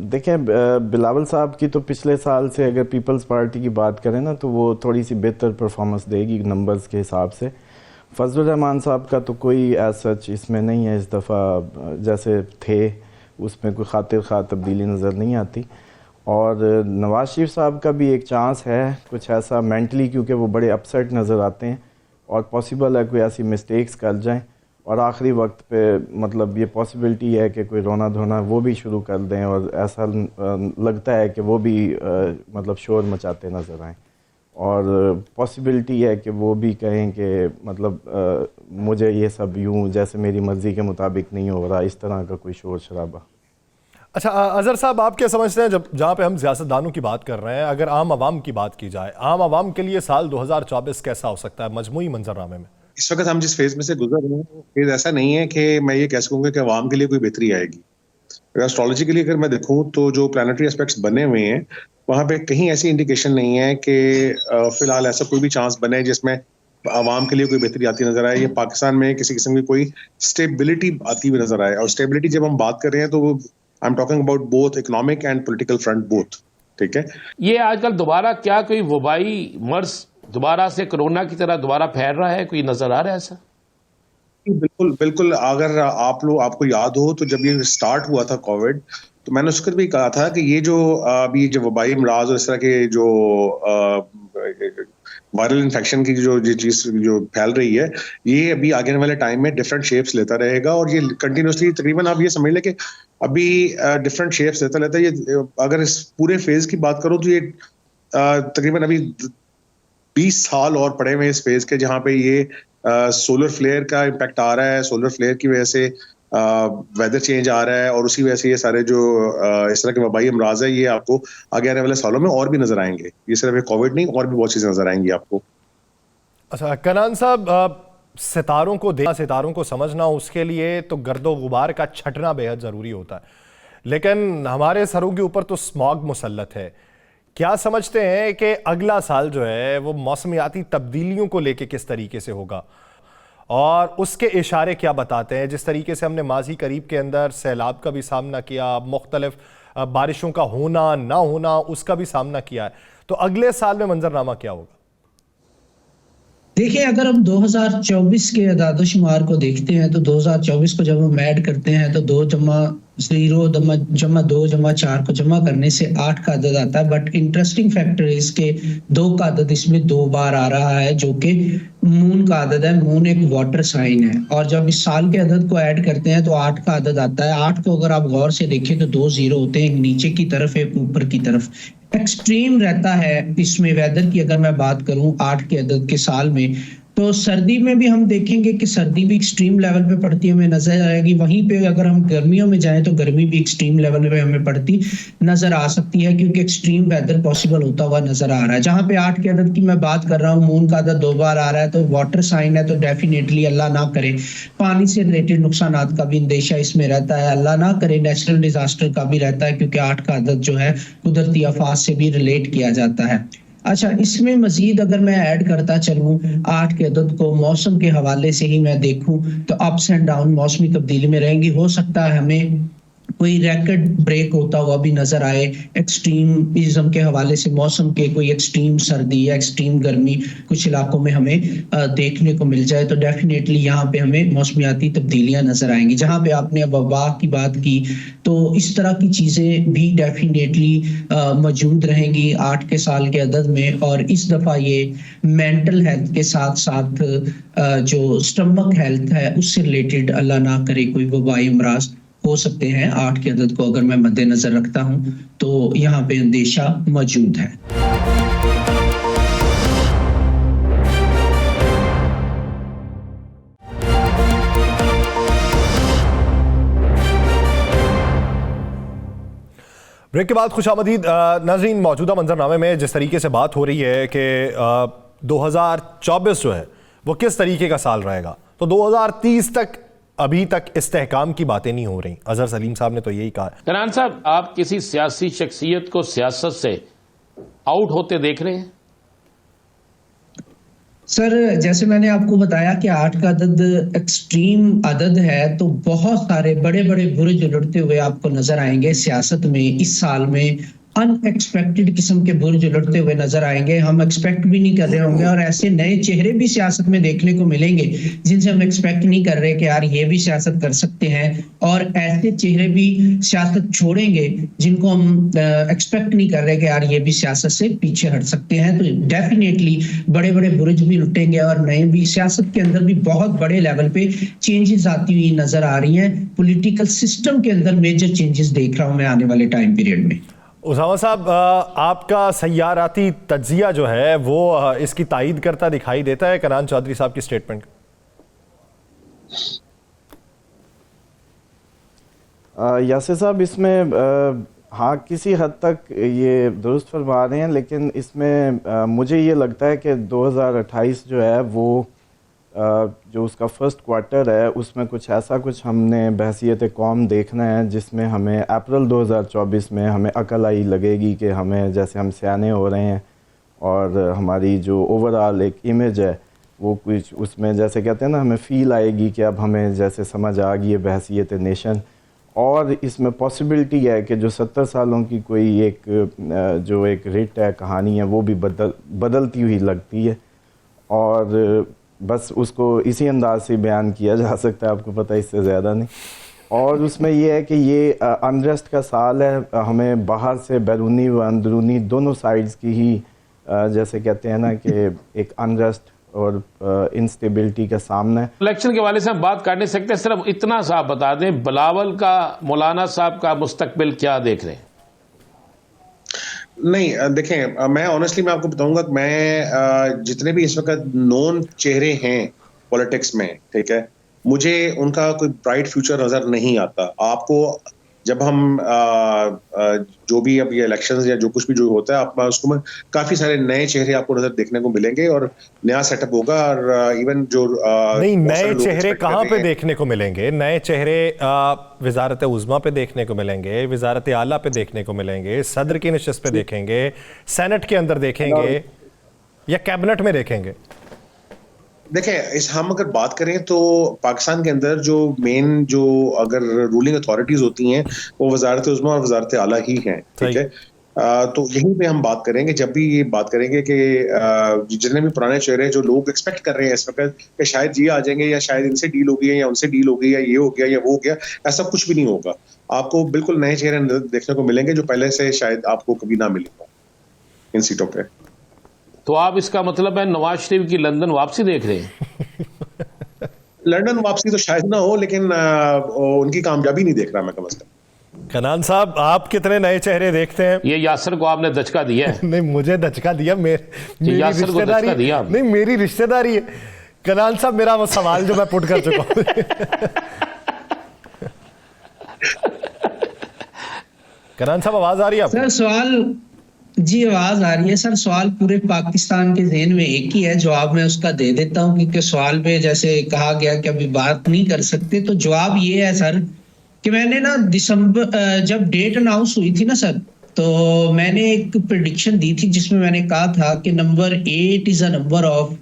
Speaker 4: देखें, बिलावल साहब की तो पिछले साल से अगर पीपल्स पार्टी की बात करें ना तो वो थोड़ी सी बेहतर परफॉर्मेंस देगी नंबर्स के हिसाब से। फजल रहमान साहब का तो कोई एज सच इसमें नहीं है, इस दफ़ा जैसे थे उसमें कोई खातिर खा तब्दीली नज़र नहीं आती। और नवाज शरीफ साहब का भी एक चांस है कुछ ऐसा मेंटली, क्योंकि वो बड़े अपसेट नज़र आते हैं और पॉसिबल है कोई ऐसी मिस्टेक्स कर जाएं और आखिरी वक्त पे मतलब ये पॉसिबिलिटी है कि कोई रोना धोना वो भी शुरू कर दें और ऐसा लगता है कि वो भी मतलब शोर मचाते नज़र आएँ। और पॉसिबिलिटी है कि वो भी कहें कि मतलब मुझे ये सब यूं जैसे मेरी मर्ज़ी के मुताबिक नहीं हो रहा, इस तरह का कोई शोर शराबा।
Speaker 1: अच्छा, अजहर साहब, आप क्या समझते हैं, जब जहाँ पे हम सियासतदानों की बात कर रहे हैं, अगर आम आवाम की बात की जाए, आम आवाम के लिए साल 2024 कैसा हो सकता है मजमूई मंजरनामे में?
Speaker 5: इस वक्त हम जिस फेज में से गुजर रहे हैं, फेज ऐसा नहीं है कि मैं ये कह सकूंगा कि अवाम के लिए कोई बेहतरी आएगी। एस्ट्रोलॉजिकली अगर मैं देखूं तो जो प्लानिटरी एस्पेक्ट्स बने हुए हैं वहां पे कहीं ऐसी इंडिकेशन नहीं है कि फिलहाल ऐसा कोई भी चांस बने जिसमें अवाम के लिए कोई बेहतरी आती नजर आए, या पाकिस्तान में किसी किस्म की कोई स्टेबिलिटी आती हुई नजर आए। और स्टेबिलिटी जब हम बात कर रहे हैं तो I am talking about both economic and political front, both. ठीक है,
Speaker 2: ये आजकल दोबारा क्या कोई वबाई मर्ज दोबारा से कोरोना की तरह दोबारा फैल रहा है? कोई नजर आ रहा है ऐसा?
Speaker 5: बिल्कुल बिल्कुल, अगर आपको याद हो तो जब ये स्टार्ट हुआ था कोविड, तो मैंने उसके भी कहा था कि ये जो अभी जो वबाई अमराज और इस तरह के जो वायरल इन्फेक्शन की जो चीज जो फैल रही है, ये अभी आगे वाले टाइम में डिफरेंट शेप्स लेता रहेगा और ये कंटिन्यूसली तकरीबन आप ये समझ लें कि अभी डिफरेंट शेप्स लेता है। ये अगर इस पूरे फेज की बात करूं तो ये तकरीबन अभी 20 साल और पड़े हुए इस फेज के, जहां पे ये सोलर फ्लेयर का इम्पैक्ट आ रहा है, सोलर फ्लेयर की वजह से वेदर चेंज आ रहा है और उसी वजह से ये सारे जो इस तरह के वबाई अमराज है ये आपको आगे आने वाले सालों में और भी नजर आएंगे। ये सिर्फ कोविड नहीं, और भी बहुत चीजें नजर आएंगी आपको।
Speaker 1: अच्छा कनान साहब, सितारों को देखना, सितारों को समझना, उसके लिए तो गर्दो गुबार का छटना बेहद ज़रूरी होता है, लेकिन हमारे सरों के ऊपर तो स्मॉग मुसल्लत है। क्या समझते हैं कि अगला साल जो है वो मौसमियाती तब्दीलियों को लेके किस तरीके से होगा और उसके इशारे क्या बताते हैं? जिस तरीके से हमने माजी करीब के अंदर सैलाब का भी सामना किया, मुख्तलिफ बारिशों का होना ना होना उसका भी सामना किया है, तो अगले साल में मंजरनामा क्या होगा?
Speaker 3: देखिए, अगर हम 2024 के अदाद-ओ-शुमार को देखते हैं तो 2024 को जब हम ऐड करते हैं तो 2 जमा 0 जमा 2 जमा 4 को जमा करने से 8 का अदद आता है। बट इंटरेस्टिंग फैक्टर है इसके 2 का अदद इसमें 2 बार आ रहा है, जो कि मून का अदद है। मून एक वाटर साइन है और जब इस साल के अदद को ऐड करते हैं तो 8 का अदद आता है। 8 को अगर आप गौर से देखें तो 2 जीरो होते हैं, एक नीचे की तरफ एक ऊपर की तरफ। एक्सट्रीम रहता है इसमें वेदर की। अगर मैं बात करूं 8 के अदद के साल में, तो सर्दी में भी हम देखेंगे कि सर्दी भी एक्सट्रीम लेवल पे पड़ती है, हमें नजर आएगी। वहीं पे अगर हम गर्मियों में जाएं तो गर्मी भी एक्सट्रीम लेवल पे हमें पड़ती नजर आ सकती है, क्योंकि एक्सट्रीम वेदर पॉसिबल होता हुआ नजर आ रहा है। जहां पे 8 के अदद की मैं बात कर रहा हूँ, मून का अदद 2 बार आ रहा है, तो वाटर साइन है, तो डेफिनेटली अल्लाह ना करे पानी से रिलेटेड नुकसान का भी अंदेशा इसमें रहता है। अल्लाह ना करे नेचुरल डिजास्टर का भी रहता है, क्योंकि 8 का अदद जो है कुदरती आफात से भी रिलेट किया जाता है। अच्छा, इसमें मजीद अगर मैं ऐड करता चलूं 8 के अदद को, मौसम के हवाले से ही मैं देखूं तो अप्स एंड डाउन मौसमी तब्दीली में रहेंगी। हो सकता है हमें कोई रैकेट ब्रेक होता हुआ भी नजर आए एक्सट्रीमिज्म के हवाले से, मौसम के कोई एक्सट्रीम सर्दी या एक्सट्रीम गर्मी कुछ इलाकों में हमें देखने को मिल जाए, तो डेफिनेटली यहाँ पे हमें मौसमियाती तब्दीलियां नजर आएंगी। जहाँ पे आपने वबा की बात की, तो इस तरह की चीजें भी डेफिनेटली मौजूद रहेंगी 8 के साल के अदद में। और इस दफा ये मेंटल हेल्थ के साथ साथ जो स्टमक हेल्थ है उससे रिलेटेड अल्लाह ना करे कोई वबाई अमराज हो सकते हैं। 8 के अदद को अगर मैं मद्देनजर रखता हूं तो यहाँ पे अंदेशा मौजूद है।
Speaker 1: ब्रेक के बाद खुशामदीद नाज़रीन। मौजूदा मंजरनामे में जिस तरीके से बात हो रही है कि 2024 जो है वो किस तरीके का साल रहेगा, तो 2030 तक अभी तक इस्तेहकाम की बातें नहीं हो रही। अजहर सलीम साहब ने तो यही कहा।
Speaker 2: कनान साहब, आप किसी सियासी शख्सियत को सियासत से आउट होते देख रहे हैं?
Speaker 3: सर, जैसे मैंने आपको बताया कि 8 का अदद एक्सट्रीम अदद है, तो बहुत सारे बड़े बड़े बुरुज उलटते हुए आपको नजर आएंगे सियासत में। इस साल में अनएक्सपेक्टेड किस्म के बुर्ज उलटते हुए नजर आएंगे, हम एक्सपेक्ट भी नहीं कर रहे होंगे, और ऐसे नए चेहरे भी सियासत में देखने को मिलेंगे जिनसे हम एक्सपेक्ट नहीं कर रहे कि यार ये भी सियासत कर सकते हैं, और ऐसे चेहरे भी सियासत छोड़ेंगे जिनको हम एक्सपेक्ट नहीं कर रहे कि यार ये भी सियासत से पीछे हट सकते हैं। तो डेफिनेटली बड़े बड़े बुर्ज भी लुटेंगे और नए भी, सियासत के अंदर भी बहुत बड़े लेवल पे चेंजेस आती हुई नजर आ रही हैं। पॉलिटिकल सिस्टम के अंदर मेजर चेंजेस देख रहा हूं मैं आने वाले टाइम पीरियड में।
Speaker 1: उसामा साहब, आपका सय्याराती तज्जिया जो है वो इसकी तायीद करता दिखाई देता है कनान चौधरी साहब की स्टेटमेंट?
Speaker 4: यासिर साहब, इसमें हाँ किसी हद तक ये दुरुस्त फरमा रहे हैं, लेकिन इसमें मुझे ये लगता है कि 2028 जो है वो जो उसका फर्स्ट क्वार्टर है उसमें कुछ ऐसा कुछ हमने बहसियत कौम देखना है जिसमें हमें अप्रैल 2024 में हमें अकल आई लगेगी कि हमें जैसे हम सियाने हो रहे हैं, और हमारी जो ओवरऑल एक इमेज है वो कुछ उसमें जैसे कहते हैं ना, हमें फ़ील आएगी कि अब हमें जैसे समझ आ गई है बहसियत नेशन, और इसमें पॉसिबिलिटी है कि जो 70 सालों की कोई एक जो एक रिट है, कहानी है, वो भी बदलती हुई लगती है और बस उसको इसी अंदाज से बयान किया जा सकता है, आपको पता है, इससे ज़्यादा नहीं। और उसमें ये है कि ये अनरेस्ट का साल है, हमें बाहर से बैरूनी व अंदरूनी दोनों साइड्स की ही जैसे कहते हैं ना कि एक अनरेस्ट और इंस्टेबिलिटी का सामना है।
Speaker 2: इलेक्शन के वाले से हम बात कर नहीं सकते, सिर्फ इतना सा आप बता दें, बिलावल का, मौलाना साहब का मुस्तकबिल क्या देख रहे हैं?
Speaker 5: नहीं, देखें, मैं ऑनेस्टली मैं आपको बताऊंगा कि मैं जितने भी इस वक्त नॉन चेहरे हैं पॉलिटिक्स में, ठीक है, मुझे उनका कोई ब्राइट फ्यूचर नजर नहीं आता। आपको जब हम जो भी अब ये इलेक्शंस या जो कुछ भी जो होता है, आप उसको में काफी सारे नए चेहरे आपको नजर देखने को मिलेंगे और नया सेटअप होगा। और इवन जो
Speaker 1: नहीं, नए चेहरे कहाँ पे देखने को मिलेंगे? नए चेहरे वजारत उज़्मा पे देखने को मिलेंगे, वजारत आला पे देखने को मिलेंगे, सदर की नशिस्त पे देखेंगे, सेनेट के अंदर देखेंगे या कैबिनेट में देखेंगे?
Speaker 5: देखें, हम अगर बात करें तो पाकिस्तान के अंदर जो मेन जो अगर रूलिंग अथॉरिटीज होती हैं वो वजारत उज़्मा और वजारत आला ही हैं, ठीक है। तो यहीं पे हम बात करेंगे, जब भी ये बात करेंगे कि जितने भी पुराने चेहरे जो लोग एक्सपेक्ट कर रहे हैं इस वक्त कि शायद ये आ जाएंगे या शायद इनसे डील हो गई या उनसे डील हो गई या ये हो गया या वो हो गया, ऐसा कुछ भी नहीं होगा। आपको बिल्कुल नए चेहरे देखने को मिलेंगे जो पहले से शायद आपको कभी ना मिले हो इन सीटों पे।
Speaker 2: तो आप इसका मतलब है नवाज शरीफ की लंदन वापसी देख रहे हैं?
Speaker 5: लंदन वापसी तो शायद ना हो, लेकिन उनकी कामयाबी नहीं देख रहा मैं कम से कम।
Speaker 1: कनान साहब, आप कितने नए चेहरे देखते हैं?
Speaker 2: ये यासर को आपने दचका दिया है।
Speaker 1: नहीं, मुझे दचका दिया, मेरी
Speaker 2: यासर को दचका दिया आपने।
Speaker 1: नहीं, मेरी रिश्तेदारी है। कनान साहब, मेरा वो सवाल जो मैं पुट कर चुका हूं। कनान साहब, आवाज आ रही है आपको?
Speaker 3: सर सवाल, जी आवाज आ रही है सर। सवाल पूरे पाकिस्तान के ज़हन में एक ही है, जवाब मैं उसका दे देता हूं क्योंकि सवाल पे जैसे कहा गया कि अभी बात नहीं कर सकते, तो जवाब ये है सर कि मैंने ना दिसंबर जब डेट अनाउंस हुई थी ना सर, तो मैंने एक प्रेडिक्शन दी थी जिसमें मैंने कहा था कि number 8 is a number of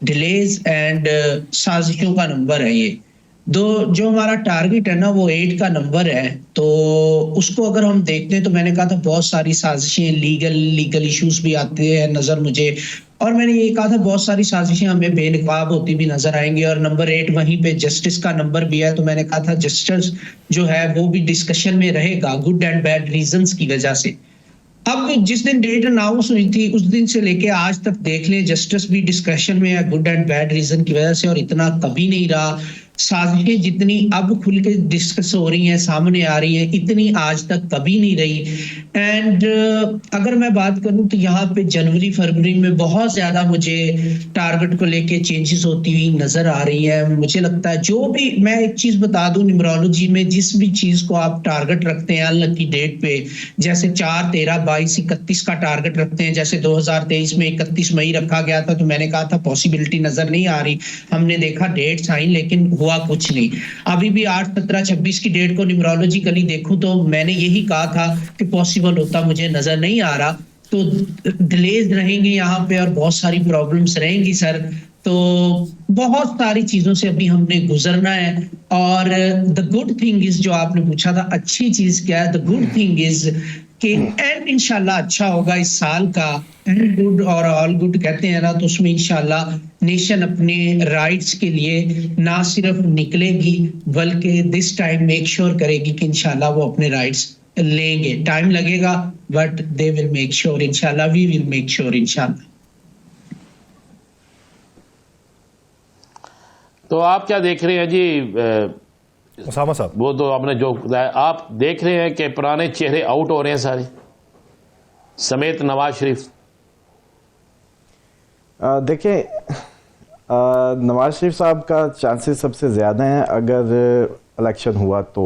Speaker 3: delays and साजिशों का नंबर है ये। जो हमारा टारगेट है ना वो 8 का नंबर है, तो उसको अगर हम देखते हैं तो मैंने कहा था बहुत सारी साजिशें, लीगल इश्यूज भी आते हैं नजर मुझे, और मैंने ये कहा था बहुत सारी साजिशें हमें बेनकाब होती भी नजर आएंगी। और नंबर 8 वहीं पे जस्टिस का नंबर भी है, तो मैंने कहा था जस्टिस जो है वो भी डिस्कशन में रहेगा गुड एंड बैड रीजंस की वजह से। अब जिस दिन डेट अनाउंस हुई थी उस दिन से लेके आज तक देख लें, जस्टिस भी डिस्कशन में है गुड एंड बैड रीजन की वजह से, और इतना कभी नहीं रहा। साजिशें जितनी अब खुल के डिस्कस हो रही हैं, सामने आ रही हैं, इतनी आज तक कभी नहीं रही। एंड अगर मैं बात करूं तो यहाँ पे जनवरी फरवरी में बहुत ज्यादा मुझे टारगेट को लेके चेंजेस होती हुई नजर आ रही है। मुझे लगता है जो भी, मैं एक चीज बता दूं, न्यूमरोलॉजी में जिस भी चीज को आप टारगेट रखते हैं अल्लाह की डेट पे, जैसे 4, 13, 22, 31 का टारगेट रखते हैं, जैसे 2023 में 31 मई रखा गया था, तो मैंने कहा था पॉसिबिलिटी नजर नहीं आ रही, हमने देखा डेट्स आई लेकिन हुआ कुछ नहीं। अभी भी 8, 17, 26 की डेट को न्यूमरोलॉजिकली देखूं तो मैंने यही कहा था कि पॉसिबल होता मुझे नजर नहीं आ रहा। तो डिलेज रहेंगे यहाँ पे और बहुत सारी प्रॉब्लम्स रहेंगी सर। तो बहुत सारी चीजों से अभी हमने गुजरना है। और द गुड थिंग इज, जो आपने पूछा था अच्छी चीज क्या है, द गुड थिंग इज कि एंड इंशाल्लाह अच्छा होगा इस साल का। एंड गुड और ऑल गुड कहते हैं ना, तो उसमें इंशाल्लाह नेशन अपने राइट्स के लिए ना सिर्फ निकलेगी बल्कि दिस टाइम मेक श्योर करेगी कि इंशाल्लाह वो अपने राइट्स लेंगे। टाइम लगेगा but they will make sure इंशाल्लाह, वी विल मेक श्योर इंशाल्लाह।
Speaker 2: तो आप क्या देख रहे हैं जी
Speaker 1: उसामा साहब?
Speaker 2: वो तो आपने जो आप देख रहे हैं कि पुराने चेहरे आउट हो रहे हैं सारे समेत नवाज शरीफ।
Speaker 4: देखिए, नवाज शरीफ साहब का चांसेस सबसे ज़्यादा हैं अगर इलेक्शन हुआ तो,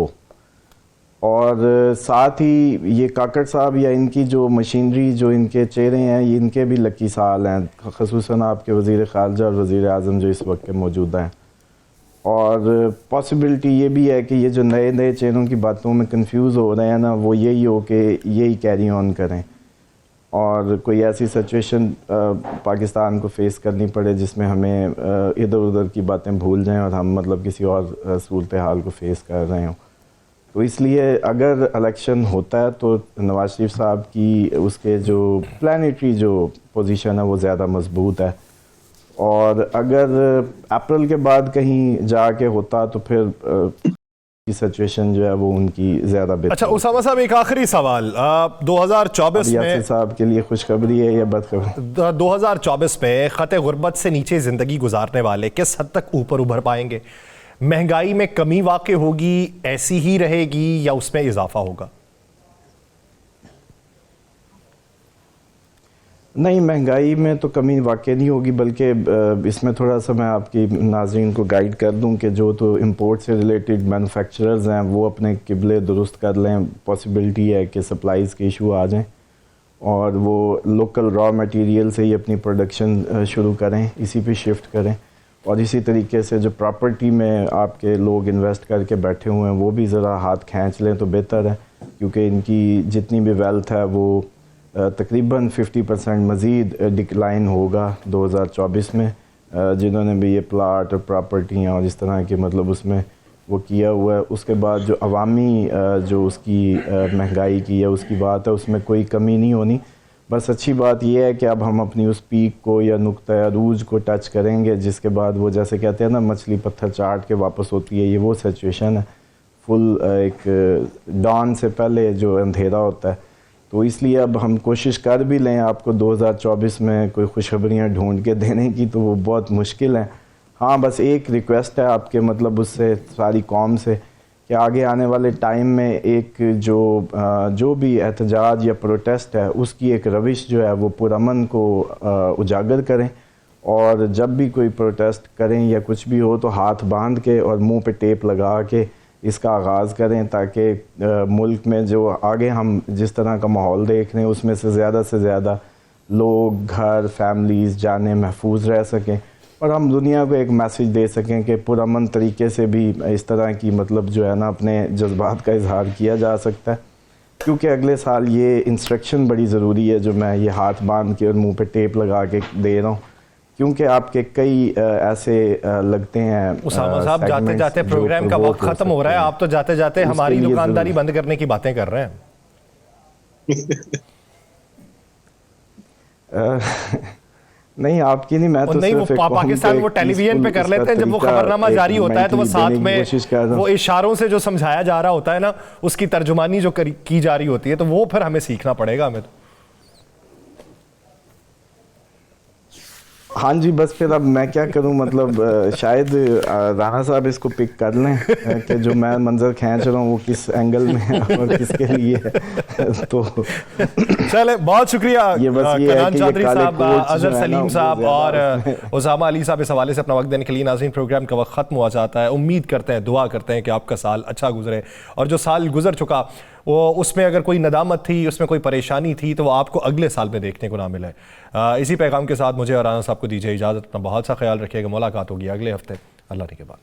Speaker 4: और साथ ही ये काकड़ साहब या इनकी जो मशीनरी, जो इनके चेहरे हैं, ये इनके भी लकी साल हैं, ख़ुसूसन आपके वज़ीर ख़ारजा और वज़ीर आज़म जो इस वक्त के मौजूदा हैं। और पॉसिबिलिटी ये भी है कि ये जो नए नए चेहरों की बातों में कंफ्यूज हो रहे हैं ना, वो यही हो कि यही कैरी ऑन करें और कोई ऐसी सिचुएशन पाकिस्तान को फेस करनी पड़े जिसमें हमें इधर उधर की बातें भूल जाएं और हम मतलब किसी और सूरत हाल को फेस कर रहे हों। तो इसलिए अगर इलेक्शन होता है तो नवाज शरीफ साहब की उसके जो प्लानिटरी जो पोजीशन है वो ज़्यादा मजबूत है, और अगर अप्रैल के बाद कहीं जाके होता तो फिर की सिचुएशन जो है वो उनकी ज़्यादा बेहतर।
Speaker 1: अच्छा उसामा साहब, एक आखिरी सवाल, 2024 में
Speaker 4: साहब के लिए खुशखबरी है या बदखबरी?
Speaker 1: 2024 में खते गुर्बत से नीचे ज़िंदगी गुजारने वाले किस हद तक ऊपर उभर पाएंगे? महंगाई में कमी वाक़ई होगी, ऐसी ही रहेगी, या उसमें इजाफा होगा?
Speaker 4: नहीं, महंगाई में तो कमी वाकई नहीं होगी, बल्कि इसमें थोड़ा सा मैं आपकी नाज़रीन को गाइड कर दूं कि जो तो इंपोर्ट से रिलेटेड मैन्युफैक्चरर्स हैं वो अपने किबले दुरुस्त कर लें। पॉसिबिलिटी है कि सप्लाईज़ के इशू आ जाएं और वो लोकल रॉ मटेरियल से ही अपनी प्रोडक्शन शुरू करें, इसी पे शिफ्ट करें। और इसी तरीके से जो प्रॉपर्टी में आपके लोग इन्वेस्ट करके बैठे हुए हैं वो भी ज़रा हाथ खींच लें तो बेहतर है, क्योंकि इनकी जितनी भी वेल्थ है वो तकरीबन 50% मज़ीद डिक्लाइन होगा 2024 में। जिन्होंने भी ये प्लाट और प्रॉपर्टियाँ और इस तरह के मतलब उसमें वो किया हुआ है, उसके बाद जो अवामी जो उसकी महंगाई की है उसकी बात है, उसमें कोई कमी नहीं होनी। बस अच्छी बात यह है कि अब हम अपनी उस पीक को या नुक्ता अरूज को टच करेंगे, जिसके बाद वो जैसे कहते हैं ना मछली पत्थर चाट के वापस होती है, ये वो सिचुएशन है। फुल एक डॉन से पहले जो अंधेरा होता है, तो इसलिए अब हम कोशिश कर भी लें आपको 2024 में कोई खुशखबरियाँ ढूंढ के देने की, तो वो बहुत मुश्किल है। हाँ, बस एक रिक्वेस्ट है आपके मतलब उससे सारी कौम से कि आगे आने वाले टाइम में एक जो भी एहतजाज या प्रोटेस्ट है उसकी एक रविश जो है वो पुरअमन को उजागर करें, और जब भी कोई प्रोटेस्ट करें या कुछ भी हो तो हाथ बांध के और मुंह पे टेप लगा के इसका आगाज़ करें, ताकि मुल्क में जो आगे हम जिस तरह का माहौल देख रहे हैं उसमें से ज़्यादा लोग, घर, फैमिलीज़ जाने महफूज रह सकें, और हम दुनिया को एक मैसेज दे सकें कि पुरअमन तरीके से भी इस तरह की मतलब जो है ना अपने जज्बात का इजहार किया जा सकता है। क्योंकि अगले साल ये इंस्ट्रक्शन बड़ी ज़रूरी है जो मैं ये हाथ बांध के और मुंह पे टेप लगा के दे रहा हूँ, क्योंकि आपके कई ऐसे लगते हैं।
Speaker 1: उसामा साहब, जाते जाते प्रोग्राम का वक्त ख़त्म हो रहा है, आप तो जाते जाते हमारी दुकानदारी बंद करने की बातें कर रहे हैं।
Speaker 4: नहीं, आपकी नहीं, मैं तो
Speaker 1: नहीं, वो पाकिस्तान वो टेलीविजन पे कर लेते हैं, जब वो खबरनामा जारी होता है तो वो साथ में वो इशारों से जो समझाया जा रहा होता है ना, उसकी तर्जुमानी जो की जा रही होती है, तो वो फिर हमें सीखना पड़ेगा। हमें तो हाँ जी, बस फिर अब मैं क्या करूं, मतलब शायद राना साहब इसको पिक कर लें कि जो मैं मंजर खींच रहा हूं वो किस एंगल में है और किसके लिए है। तो चले, बहुत शुक्रिया कनान चौधरी साहब, अजहर सलीम साहब और उसामा अली साहब इस हवाले से अपना वक्त देने के लिए। नाज़रीन, प्रोग्राम का वक्त ख़त्म हुआ जाता है। उम्मीद करते हैं, दुआ करते हैं कि आपका साल अच्छा गुजरे, और जो साल गुजर चुका वो उसमें अगर कोई नदामत थी, उसमें कोई परेशानी थी, तो वो आपको अगले साल में देखने को ना मिले। इसी पैगाम के साथ मुझे और राना साहब को दीजिए इजाज़त। अपना बहुत सा ख्याल रखिएगा। मुलाकात होगी अगले हफ्ते अल्लाह के बाद।